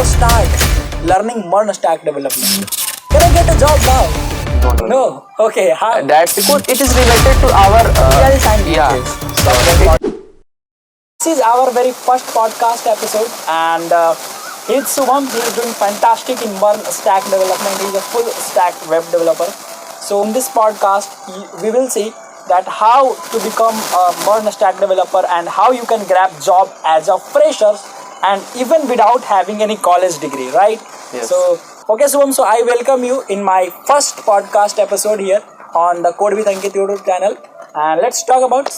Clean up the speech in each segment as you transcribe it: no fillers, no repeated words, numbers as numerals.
start learning MERN stack development? Can I get a job now? No. Okay. How? That's because it is related to our Real time yeah. usage. This is our very first podcast episode, and he's Shubham. He is doing fantastic in MERN stack development. He's a full stack web developer. So in this podcast, we will see that how to become a MERN stack developer and how you can grab job as a fresher and even without having any college degree, right? Yes. So okay, Shubham. So I welcome you in my first podcast episode here on the Code with Ankit YouTube channel. And let's talk about,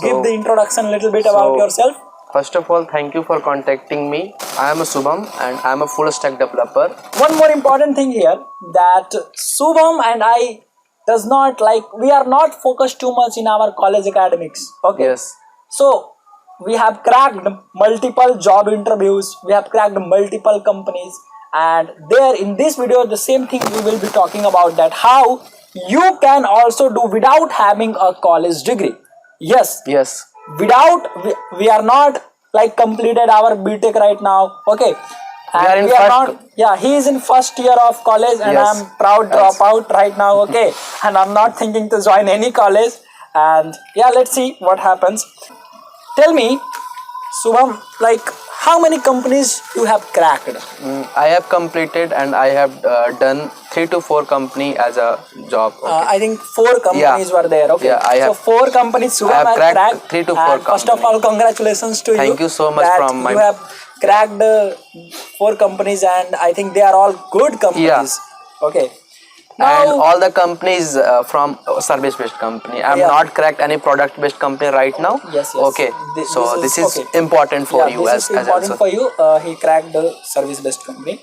give the introduction a little bit about yourself. First of all, thank you for contacting me. I am a Shubham and I am a full stack developer. One more important thing here, that Shubham and I we are not focused too much in our college academics. Okay. Yes. So we have cracked multiple job interviews, we have cracked multiple companies, and there in this video the same thing we will be talking about, that how you can also do without having a college degree. Yes. Without we are not like completed our BTech right now. Okay. And he is in first year of college, and yes. I'm proud dropout right now. Okay. And I'm not thinking to join any college, and let's see what happens. Tell me, Shubham, how many companies you have cracked? I have completed and I have done 3 to 4 company as a job. Okay. I think 4 companies were there. Okay. Yeah, so 4 companies Shubham has cracked 3 to 4 companies. First of all, congratulations to you. Thank you so much from my. You have cracked 4 companies, and I think they are all good companies. Yeah. Okay. Now, and all the companies from service-based company. I have not cracked any product-based company right now. Yes. Okay. This is important for you. This is important for you. He cracked the service-based company,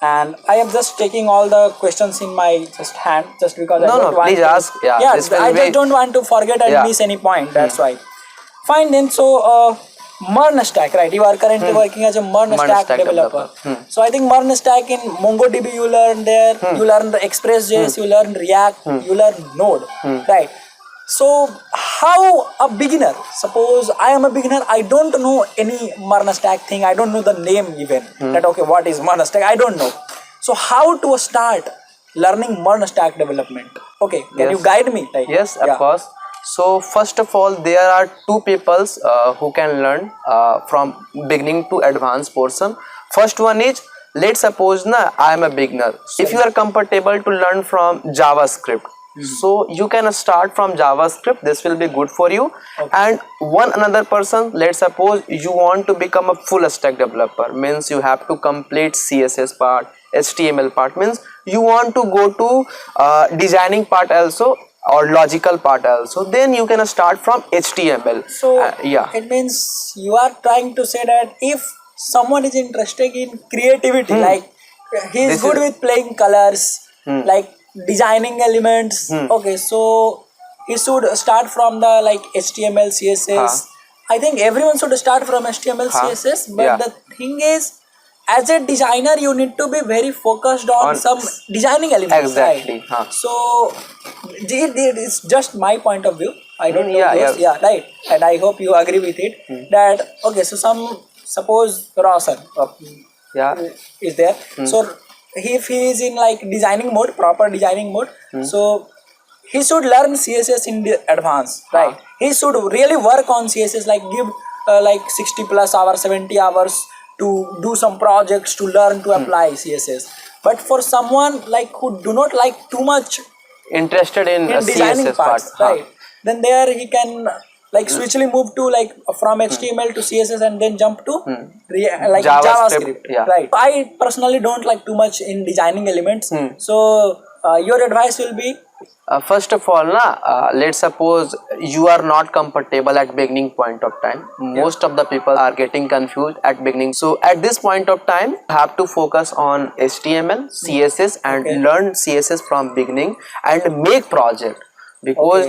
and I am just taking all the questions in my hand just because I don't want please to ask. I just don't want to forget and miss any point. That's why. Fine then. So MERN stack, right? You are currently working as a MERN stack developer. So I think MERN stack in MongoDB you learn there, you learn the Express.js, you learn React, you learn Node, right? So how a beginner, suppose I am a beginner, I don't know any MERN stack thing, I don't know the name even, that okay, what is MERN stack, I don't know. So how to start learning MERN stack development? Okay, can you guide me? Yes, of course. So first of all, there are 2 peoples who can learn from beginning to advanced portion. First one is, let's suppose I am a beginner. If you are comfortable to learn from JavaScript, so you can start from JavaScript. This will be good for you. Okay. And another person, let's suppose you want to become a full stack developer, means you have to complete CSS part, HTML part, means you want to go to designing part also, or logical part also, then you can start from HTML. So it means you are trying to say that if someone is interested in creativity, like he is good with playing colors, like designing elements, okay, so he should start from the HTML, CSS. I think everyone should start from HTML, CSS, but the thing is, as a designer, you need to be very focused on some designing elements. Exactly. Right? So it's just my point of view. I don't know yours. Right. And I hope you agree with it. That okay. So suppose Rawson is there. So if he is in designing mode, proper designing mode, so he should learn CSS in the advance. Right. He should really work on CSS. Give 60 plus hours, 70 hours. To do some projects, to learn to apply CSS. But for someone who do not too much interested in designing CSS parts, right? Then there he can switchly move to from HTML to CSS and then jump to JavaScript. Right. I personally don't like too much in designing elements. So your advice will be? First of all, let's suppose you are not comfortable at beginning point of time. Most of the people are getting confused at beginning. So at this point of time, you have to focus on HTML, CSS and learn CSS from beginning and make project. Because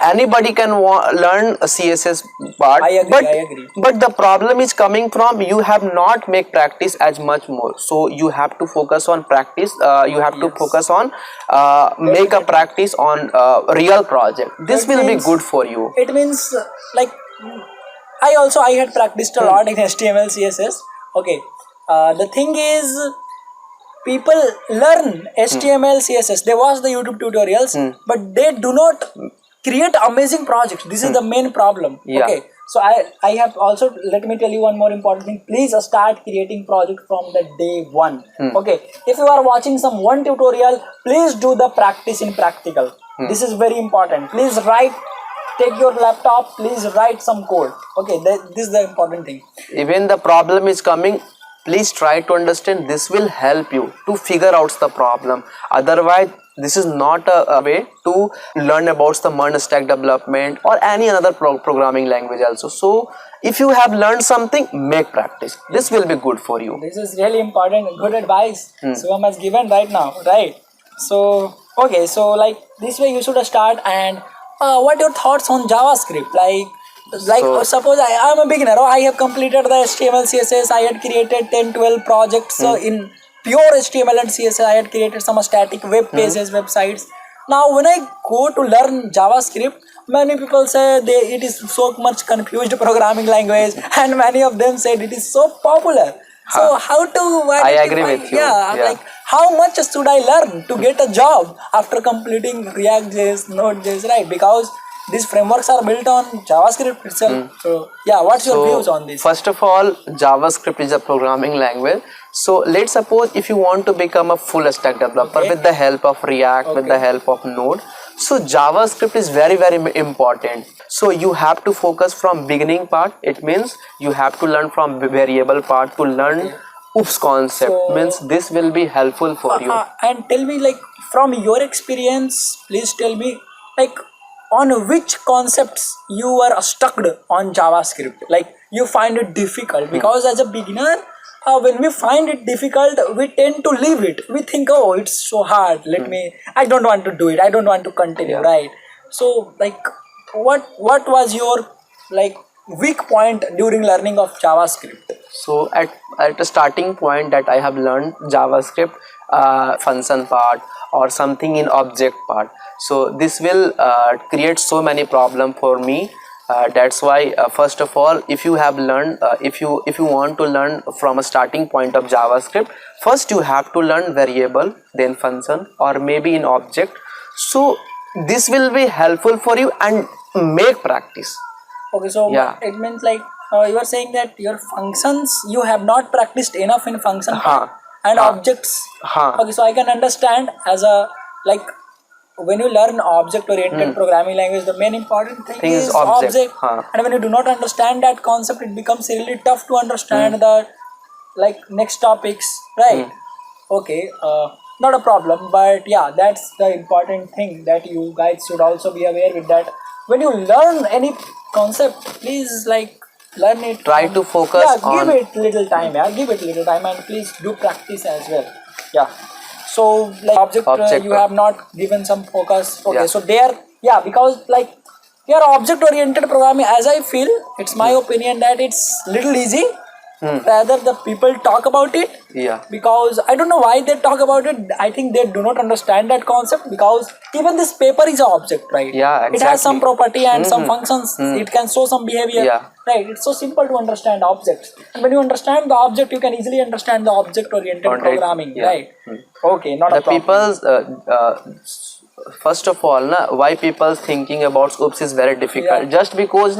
anybody can learn a CSS part. I agree. But the problem is coming from you have not make practice as much more. So you have to focus on practice. You have to focus on make a practice on real project. This will be good for you. It means I had practiced a lot in HTML, CSS. Okay. The thing is, people learn HTML, CSS. They watch the YouTube tutorials, but they do not create amazing projects. This is the main problem. Yeah. Okay. So I have also, let me tell you one more important thing. Please start creating project from the day one. Okay. If you are watching some one tutorial, please do the practice in practical. This is very important. Please take your laptop, please write some code. Okay, this is the important thing. Even the problem is coming, please try to understand. This will help you to figure out the problem. Otherwise, this is not a way to learn about the MERN stack development or any another programming language also. So if you have learned something, make practice. This will be good for you. This is really important. Good advice Shubham has given right now, right? So okay, so like this way you should start. And what your thoughts on JavaScript? Suppose I am a beginner, I have completed the HTML, CSS, I had created 10-12 projects in pure HTML and CSS, I had created some static web pages, websites. Now when I go to learn JavaScript, many people say it is so much confused programming language, and many of them said it is so popular. So how to I agree with you. Yeah, like how much should I learn to get a job after completing React.js, Node.js, right? Because these frameworks are built on JavaScript itself. So yeah, what's your views on this? First of all, JavaScript is a programming language. So let's suppose if you want to become a full stack developer with the help of React, with the help of Node. So JavaScript is very, very important. So you have to focus from beginning part. It means you have to learn from variable part to learn oops concept. So, means this will be helpful for you. And tell me, like, from your experience, please tell me, like, on which concepts you are stuck on JavaScript, like you find it difficult. Because as a beginner, when we find it difficult, we tend to leave it. We think, oh, it's so hard, I don't want to do it, I don't want to continue, right? So like what was your like weak point during learning of JavaScript? So at the starting point that I have learned JavaScript, function part or something in object part. So this will create so many problem for me. That's why first of all, if you have learned, if you want to learn from a starting point of JavaScript, first you have to learn variable, then function, or maybe in object. So this will be helpful for you and make practice. Okay, so it means like you are saying that your functions, you have not practiced enough in function and objects. Okay, so I can understand as a like when you learn object-oriented programming language, the main important thing is object. And when you do not understand that concept, it becomes really tough to understand the like next topics, right? Okay, not a problem, but yeah, that's the important thing that you guys should also be aware with that. When you learn any concept, please like learn it. Try to focus on. Give it little time, give it little time, and please do practice as well. Yeah. So like object you have not given some focus. Okay, so there, because like here object-oriented programming, as I feel, it's my opinion that it's little easy. Rather the people talk about it. Because I don't know why they talk about it. I think they do not understand that concept, because even this paper is an object, right? Yeah, exactly. It has some property and some functions. It can show some behavior. Right? It's so simple to understand objects. And when you understand the object, you can easily understand the object-oriented programming, right? Okay, not a problem. People's first of all, why people thinking about oops is very difficult. Just because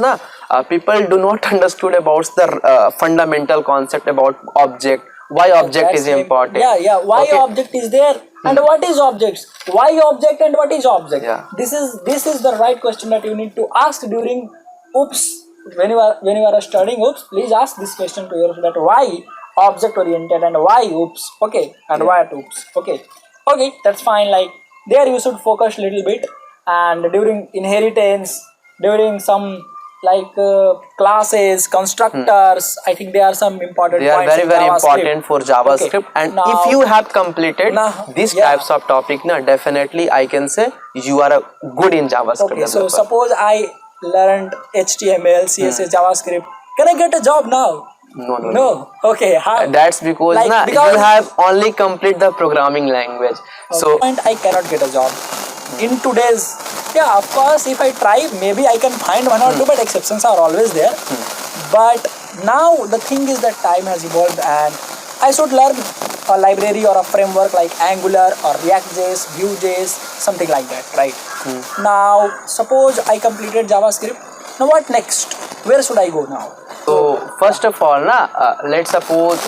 people do not understood about the fundamental concept about object. Why object is important? Why object is there and what is objects? Why object and what is object? This is the right question that you need to ask during oops. When you are studying oops, please ask this question to yourself, that why object oriented and why oops. Okay, and why oops. Okay, that's fine. Like there you should focus a little bit, and during inheritance, during some like classes, constructors, I think there are some important points. They are very important for JavaScript. And now, if you have completed these types of topic, definitely I can say you are good in JavaScript. Okay, so suppose I learned HTML, CSS, JavaScript. Can I get a job now? No. Okay. How? That's because, because you have only complete the programming language. So I cannot get a job. In today's, of course, if I try, maybe I can find one or two, but exceptions are always there. But now the thing is that time has evolved, and I should learn a library or a framework like Angular or React.js, Vue.js, something like that, right? Now, suppose I completed JavaScript. Now, what next? Where should I go now? So first of all, let's suppose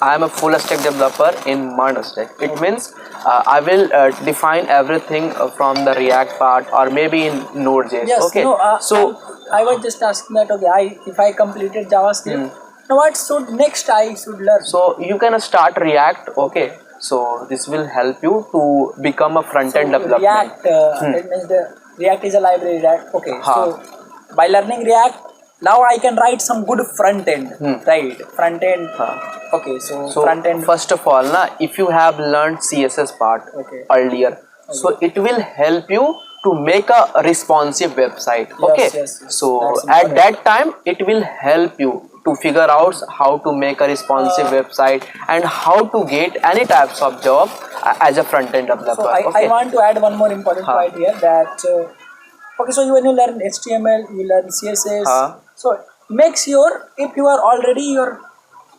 I am a full stack developer in MERN stack. It means I will define everything from the React part or maybe in Node.js. Yes, Okay. no, So I was just asking that, okay, if I completed JavaScript, now what should next I should learn? so you can start React. Okay. So this will help you to become a front-end developer. React, it means the React is a library, right? Okay, so by learning React, now I can write some good front end, right? Front end. Okay, so front end. First of all, if you have learned CSS part earlier, so it will help you to make a responsive website. Okay, yes, so at that time it will help you to figure out how to make a responsive website and how to get any types of job as a front-end developer. So I want to add one more important point here that okay, so when you learn HTML, you learn CSS. So make sure if you are already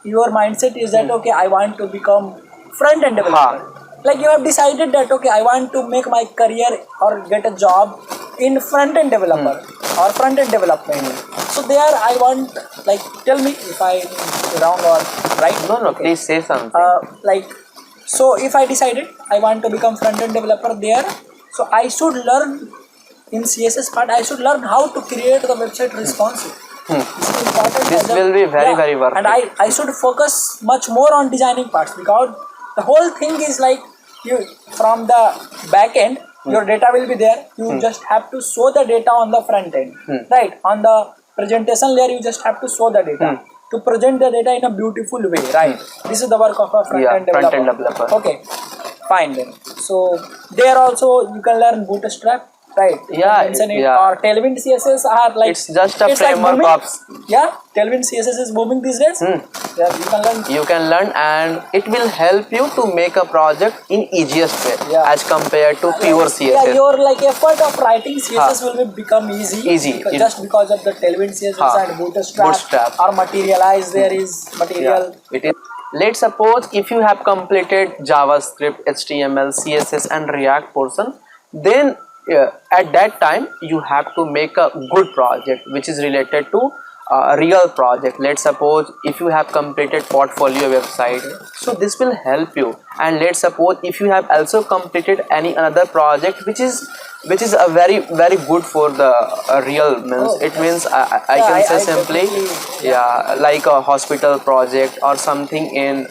your mindset is that okay, I want to become front-end developer. Like you have decided that okay, I want to make my career or get a job in front-end developer or front-end development. So there I want, like, tell me if I'm wrong or right. No, please say something. Like, so if I decided I want to become front-end developer there, so I should learn in CSS part, I should learn how to create the website responsive. This is important. This will be very worth and it. I should focus much more on designing parts because the whole thing is like you from the back end, your data will be there. You just have to show the data on the front end, right? On the presentation layer, you just have to show the data to present the data in a beautiful way, right? This is the work of a front-end developer. Okay, fine then. So there also you can learn Bootstrap, right? Or Tailwind CSS are like it's just a framework like of Tailwind CSS is booming these days. Yeah, you can learn and it will help you to make a project in easiest way as compared to pure CSS. Yeah, your like effort of writing CSS will become easy just because of the Tailwind CSS and Bootstrap or Materialize. There is material. It is. Let's suppose if you have completed JavaScript, HTML, CSS and React portion, then at that time you have to make a good project which is related to a real project. Let's suppose if you have completed portfolio website, so this will help you. And let's suppose if you have also completed any another project which is a very good for the real means it means I can say simply like a hospital project or something in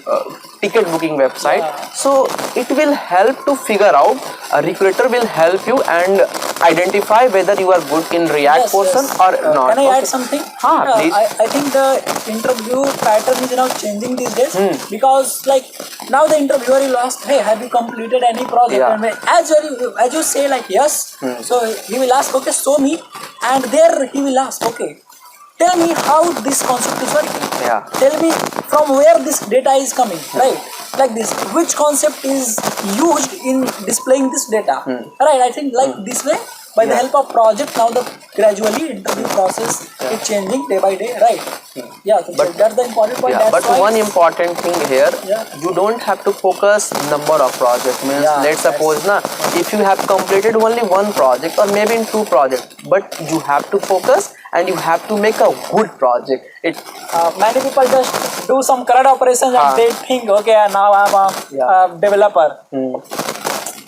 ticket booking website. So it will help to figure out, a recruiter will help you and identify whether you are good in React portion or not. Can I add something? Please. I think the interview pattern is now changing these days because like now the interviewer will ask, hey, have you completed any project? And as you say like yes, so he will ask, okay, show me, and there he will ask, okay, tell me how this concept is working. Tell me from where this data is coming, right? Like this, which concept is used in displaying this data, right? I think like this way, by the help of project, now the gradually interview process is changing day by day, right? So but that's the important point. But one important thing here, you don't have to focus number of projects. Means let's suppose if you have completed only one project or maybe in two projects, but you have to focus and you have to make a good project. Many people just do some CRUD operations and they think, okay, now I'm a developer.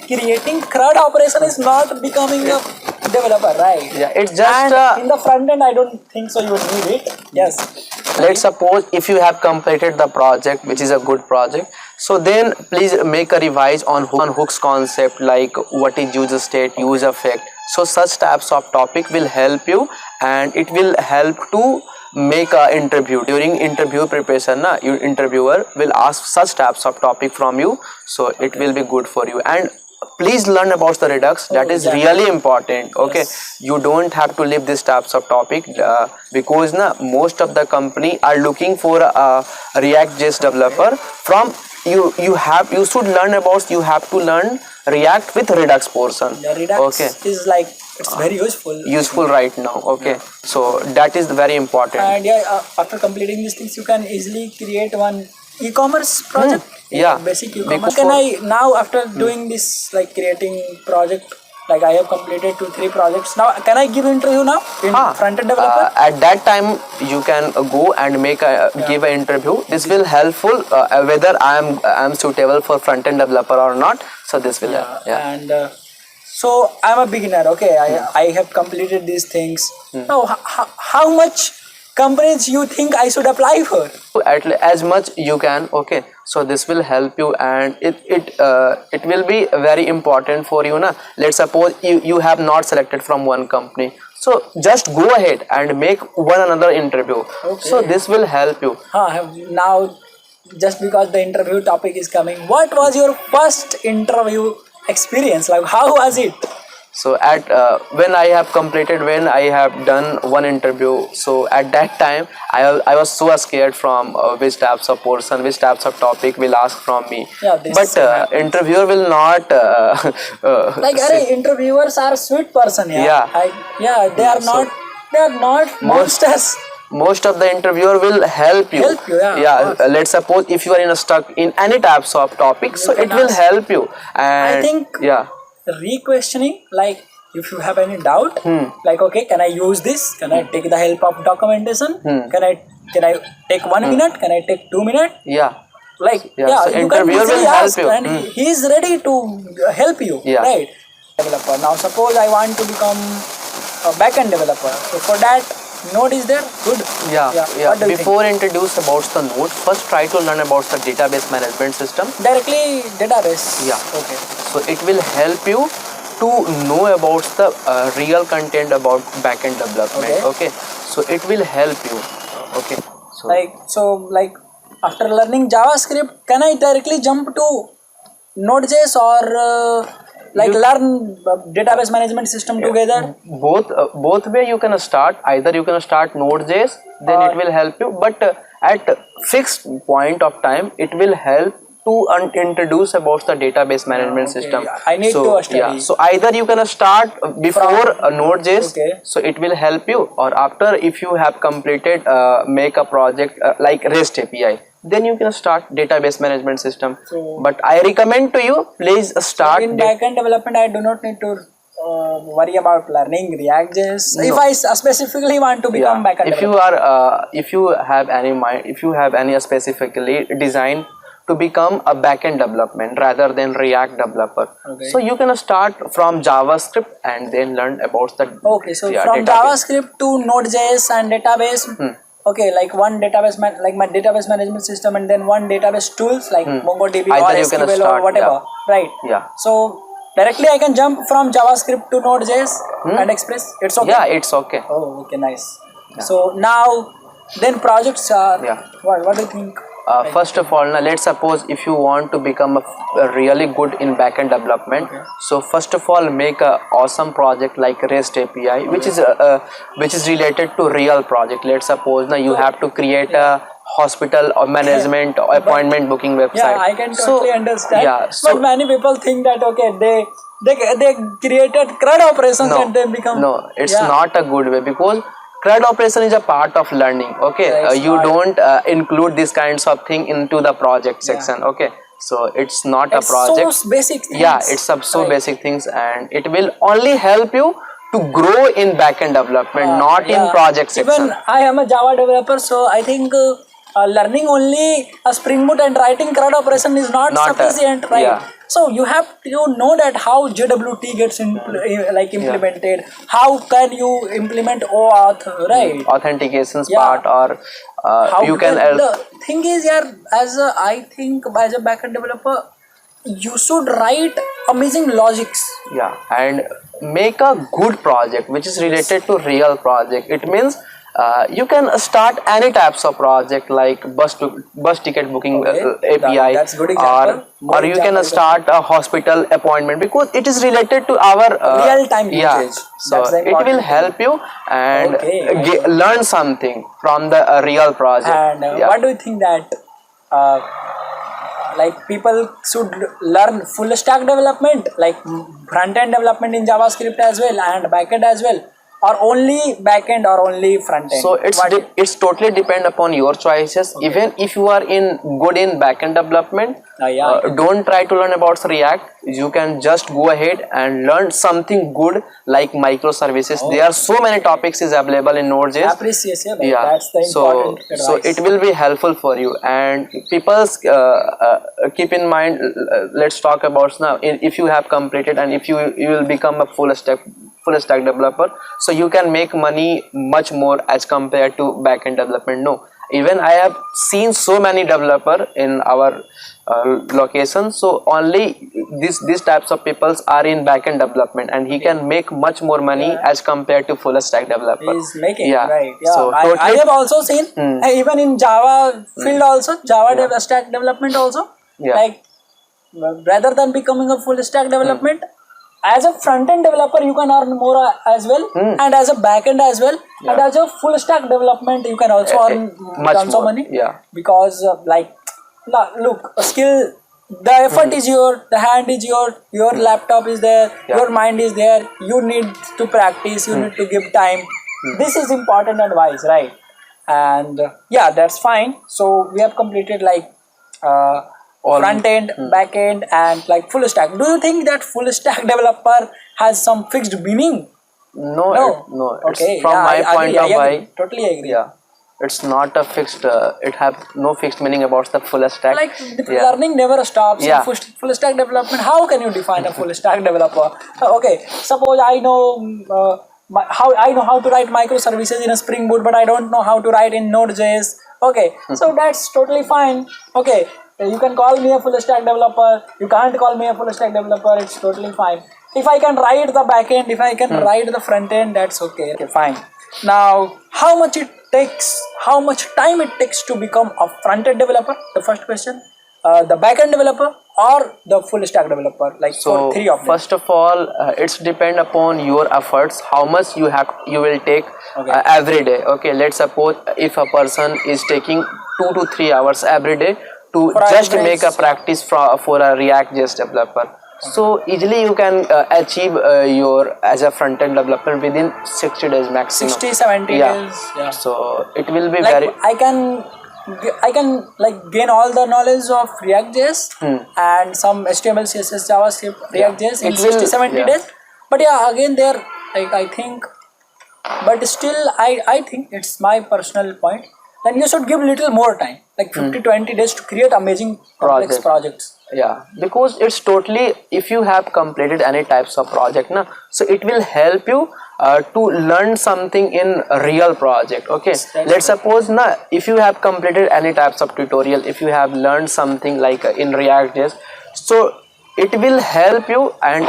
Creating CRUD operation is not becoming a developer, right? It's just in the front end, I don't think so. You need it. Yes. Let's suppose if you have completed the project, which is a good project, so then please make a revise on hooks concept, like what is user state, user effect. So such types of topic will help you, and it will help to make a interview. During interview preparation, your interviewer will ask such types of topic from you, so it will be good for you. And please learn about the Redux. That is really important. Okay, you don't have to leave these types of topic because most of the company are looking for a React.js developer. From you should learn about, you have to learn React with Redux portion. Redux is like, it's very useful right now. So that is very important. And after completing these things, you can easily create one e-commerce project. Yeah. Basic e-commerce. Can I now, after doing this, like creating project, like I have completed 2-3 projects. Now, can I give interview now in front-end developer? At that time, you can go and give an interview. This will helpful whether I am suitable for front-end developer or not. So this will help. Yeah. And so I'm a beginner. Okay, I have completed these things. Now, how much companies you think I should apply for? As much you can. Okay, so this will help you, and it will be very important for you na. Let's suppose you have not selected from one company, so just go ahead and make one another interview. Okay. So this will help you. Now, just because the interview topic is coming, what was your first interview experience? Like, how was it? So at when I have done one interview, so at that time I was so scared from which types of person, which types of topic will ask from me. But interviewer will not like interviewers are sweet person. They are not monsters. Most of the interviewer will help you. Let's suppose if you are stuck in any types of topics, so it will help you. And I think re-questioning, like if you have any doubt, like okay, can I use this? Can I take the help of documentation? Can I take 1 minute? Can I take 2 minutes? So you can easily ask, and he is ready to help you. Right? Developer. Now suppose I want to become a backend developer. So for that, Node is there? Good. Before introduce about the Node, first try to learn about the database management system. Directly database. Okay. So it will help you to know about the real content about backend development. Okay. So it will help you. Okay. So like after learning JavaScript, can I directly jump to Node.js or learn database management system together? Both way you can start. Either you can start Node.js, then it will help you. But at fixed point of time, it will help to introduce about the database management system. I need to study. So either you can start before Node.js, so it will help you, or after if you have completed make a project like REST API, then you can start database management system. But I recommend to you, please start. In backend development, I do not need to worry about learning React.js. No. If I specifically want to become backend developer. If you have any specifically design to become a backend development rather than React developer, so you can start from JavaScript and then learn about the from database. JavaScript to Node.js and database. Okay, like one database like my database management system, and then one database tools like MongoDB or SQL or whatever. Right. So directly I can jump from JavaScript to Node.js and Express. It's okay. Yeah, it's okay. Oh, okay, nice. So now, then projects are. What do you think? First of all, now let's suppose if you want to become a really good in backend development, so first of all make a awesome project like REST API, which is related to real project. Let's suppose now you have to create a hospital or management or appointment booking website. Yeah, I can totally understand. But many people think that they created CRUD operations and then become. No, it's not a good way, because CRUD operation is a part of learning. Okay, you don't include these kinds of thing into the project section. Okay, so it's not a project. So basic things. It's so basic things, and it will only help you to grow in backend development, not in project section. Even I am a Java developer, so I think learning only a Spring Boot and writing CRUD operation is not sufficient, right? So you have to know that how JWT gets implemented. How can you implement OAuth, right? Authentications part, or you can. The thing is, I think as a backend developer, you should write amazing logics. And make a good project which is related to real project. It means you can start any types of project like bus ticket booking API, that's good example. or you can start a hospital appointment, because it is related to our real time usage. So it will help you and learn something from the real project. And what do you think that like people should learn full stack development, like front end development in JavaScript as well and back end as well? or only backend or only front end? So it's totally depend upon your choices. Okay. Even if you are good in backend development, don't try to learn about React. You can just go ahead and learn something good like microservices. There are so many topics is available in Node.js. Appreciation, that's the important advice. So it will be helpful for you. And people keep in mind. Let's talk about now. If you have completed and if you will become a full stack developer, so you can make money much more as compared to backend development. No, even I have seen so many developer in our location, so only these types of peoples are in backend development, and he can make much more money as compared to full stack developer. He's making right. So I have also seen even in Java field also, Java stack development also, like rather than becoming a full stack development, as a front-end developer you can earn more as well, and as a back-end as well, and as a full stack development you can also earn tons of money, because look, a skill, the effort is your, the hand is your laptop is there, your mind is there, you need to practice, you need to give time. This is important advice, right? And that's fine. So we have completed like front end, back end, and like full stack. Do you think that full stack developer has some fixed meaning? No. Okay. It's from my point of view. Totally agree. Yeah, it's not a fixed. It have no fixed meaning about the full stack. Like learning never stops. Yeah. Full stack development. How can you define a full stack developer? Okay. Suppose I know. I know how to write microservices in a Spring Boot, but I don't know how to write in Node.js. Okay, so that's totally fine. Okay, you can call me a full stack developer. You can't call me a full stack developer. It's totally fine. If I can write the backend, if I can write the front end, that's okay. Okay, fine. Now, how much time it takes to become a front end developer? The first question. The backend developer or the full stack developer, like for three of them? First of all, it's depend upon your efforts, how much you will take every day. Okay, let's suppose if a person is taking 2 to 3 hours every day to just make a practice for a React.js developer. So easily you can achieve your as a front-end developer within 60 days maximum. 60-70 days. Yeah. So it will be like very. I can like gain all the knowledge of React.js and some HTML, CSS, JavaScript, React.js in 60-70 days. But again there, like I think, but still I think it's my personal point. Then you should give little more time, like 50-20 days to create amazing complex projects. Yeah, because it's totally, if you have completed any types of project, so it will help you to learn something in a real project. Okay, let's suppose if you have completed any types of tutorial, if you have learned something like in React.js, so it will help you and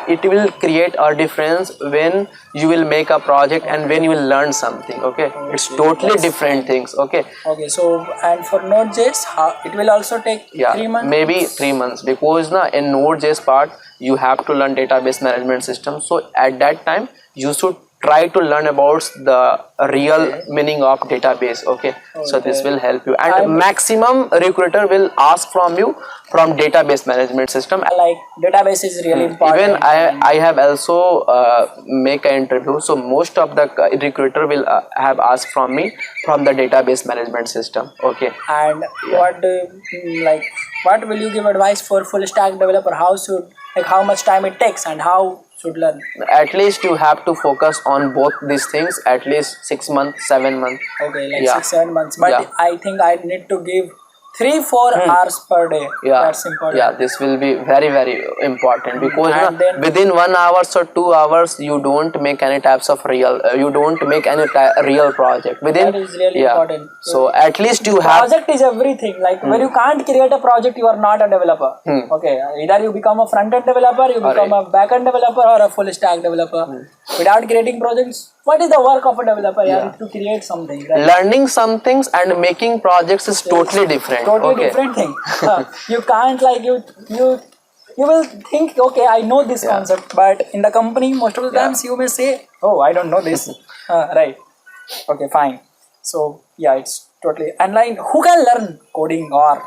it will create a difference when you will make a project and when you will learn something. Okay, it's totally different things. Okay, so and for Node.js, it will also take 3 months, maybe 3 months, because in Node.js part you have to learn database management system. So at that time you should try to learn about the real meaning of database. Okay, so this will help you, and maximum recruiter will ask from you from database management system. Like database is really important. Even I have also make an interview, so most of the recruiter will have asked from me from the database management system. Okay, and what will you give advice for full stack developer? How much time it takes and how should learn? At least you have to focus on both these things, at least 6 months, 7 months. Okay, like 6-7 months. But I think I need to give 3-4 hours per day. That's important. Yeah, this will be very, very important, because within 1 hour or 2 hours you don't make any types of real project within. That is really important. So at least you have. Project is everything. Like when you can't create a project, you are not a developer. Okay, either you become a front end developer, you become a back end developer, or a full stack developer. Without creating projects, what is the work of a developer? To create something. Right? Learning some things and making projects is totally different. Totally different thing. You can't you will think, okay, I know this concept, but in the company most of the times you may say, oh, I don't know this. Right. Okay, fine. So it's totally, and like who can learn coding or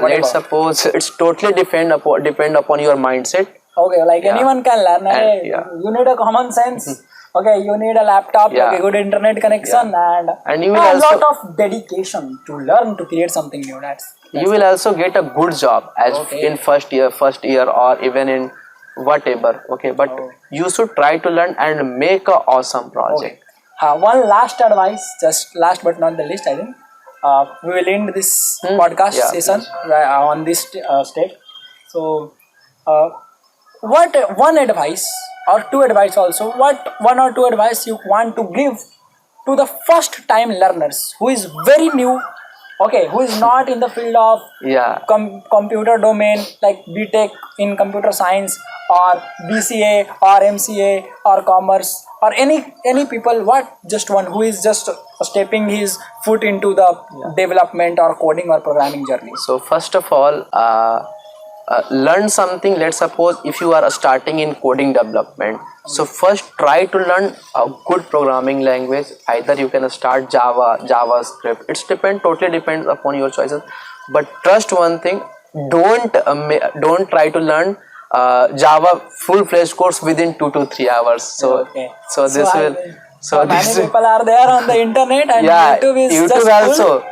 let's suppose it's totally depend upon your mindset. Okay, like anyone can learn. You need a common sense. Okay, you need a laptop, Yeah. like a good internet connection, And you will a also- lot of dedication to learn to create something new. You will also get a good job as Okay. in first year, or even in whatever. Okay, but you should try to learn and make a awesome project. One last advice, just last but not the least, I think. We will end this podcast Yeah, session on this step. So, what one advice or two advice also? What one or two advice you want to give to the first time learners who is very new? Okay, who is not in the field of Yeah. computer domain like BTech in computer science or BCA or MCA or commerce or any people, what just one who is just stepping his foot into the development or coding or programming journey. So first of all, learn something. Let's suppose if you are starting in coding development, so first try to learn a good programming language. Either you can start Java, JavaScript. Totally depends upon your choices. But trust one thing: don't try to learn Java full-fledged course within 2 to 3 hours. So many people are there on the internet and yeah, YouTube is YouTube just also. full.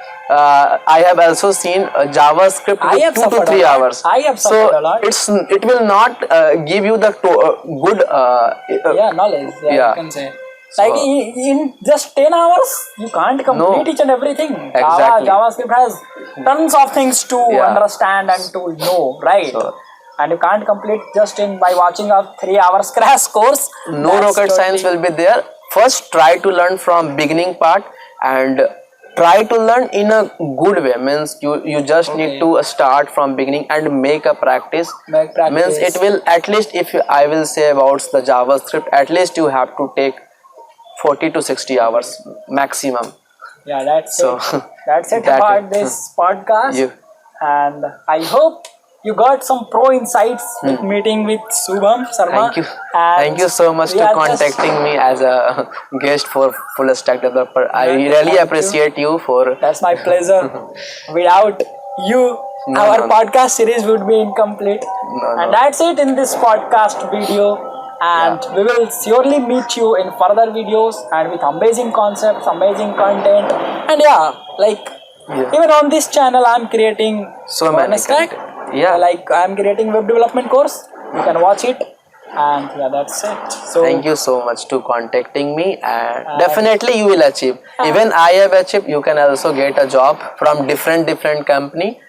I have also seen JavaScript I have with 2 to suffered 3 a lot. hours. I have suffered a lot. So it will not give you the good. Knowledge. Yeah, Yeah. you can say. Like in just 10 hours, you can't complete each and everything. Exactly. JavaScript has tons of things to understand and to know, right? So- and you can't complete just by watching a 3 hours crash course. No That's rocket science will be there. First, try to learn from beginning part and try to learn in a good way. Means you just need to start from beginning and make a practice. Means it will at least, if I will say about the JavaScript, at least you have to take 40 to 60 hours maximum. Yeah, that's So it. That's it that about is- this podcast. You- And I hope you got some pro insights with meeting with Shubham Sharma. Thank you. And Thank you so much we to are just- contacting me as a guest for full stack developer. I really appreciate you for. That's my pleasure. Without you, our podcast series would be incomplete. And that's it in this podcast video. And we will surely meet you in further videos and with amazing concepts, amazing content. And even on this channel, I'm creating So many stack. content. Yeah. Like I'm creating web development course. You can watch it. And that's it. So Thank you so much to contacting me, and definitely you will achieve. Even I have achieved. You can also get a job from different company.